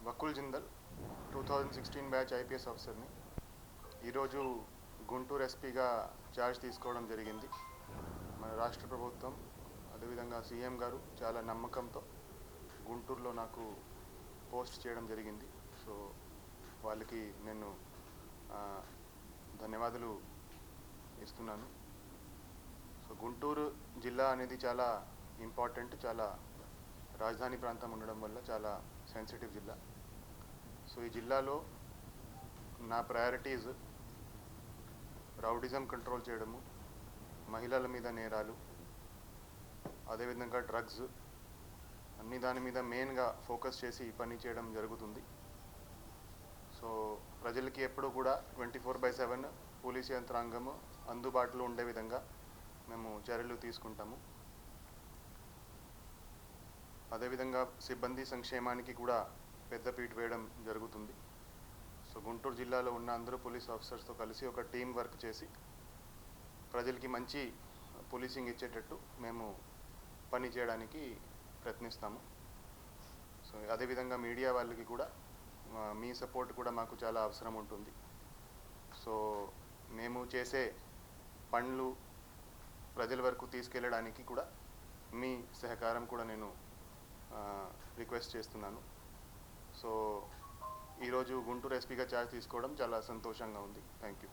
Vakul Jindal 2016 batch IPS ఆఫీసర్ని. ఈరోజు గుంటూరు ఎస్పీగా ఛార్జ్ తీసుకోవడం జరిగింది. మన రాష్ట్ర ప్రభుత్వం అదేవిధంగా సీఎం గారు చాలా నమ్మకంతో గుంటూరులో నాకు పోస్ట్ చేయడం జరిగింది. సో వాళ్ళకి నేను ధన్యవాదాలు ఇస్తున్నాను. సో గుంటూరు జిల్లా అనేది చాలా ఇంపార్టెంట్, చాలా రాజధాని ప్రాంతం ఉండడం వల్ల చాలా సెన్సిటివ్ జిల్లా. సో ఈ జిల్లాలో నా ప్రయారిటీస్ రౌడిజం కంట్రోల్ చేయడము, మహిళల మీద నేరాలు, అదేవిధంగా డ్రగ్స్, అన్ని దాని మీద మెయిన్గా ఫోకస్ చేసి పని చేయడం జరుగుతుంది. సో ప్రజలకి ఎప్పుడూ కూడా 24/7 పోలీసు యంత్రాంగము అందుబాటులో ఉండే విధంగా మేము చర్యలు తీసుకుంటాము. అదేవిధంగా సిబ్బంది సంక్షేమానికి కూడా పెద్దపీట వేయడం జరుగుతుంది. సో గుంటూరు జిల్లాలో ఉన్న అందరూ పోలీస్ ఆఫీసర్స్తో కలిసి ఒక టీం వర్క్ చేసి ప్రజలకి మంచి పోలీసింగ్ ఇచ్చేటట్టు మేము పని చేయడానికి ప్రయత్నిస్తాము. సో అదేవిధంగా మీడియా వాళ్ళకి కూడా మీ సపోర్ట్ కూడా మాకు చాలా అవసరం ఉంటుంది. సో మేము చేసే పనులు ప్రజల వరకు తీసుకెళ్ళడానికి కూడా మీ సహకారం కూడా నేను రిక్వెస్ట్ చేస్తున్నాను. సో ఈరోజు గుంటూరు ఎస్పీగా ఛార్జ్ తీసుకోవడం చాలా సంతోషంగా ఉంది. Thank you.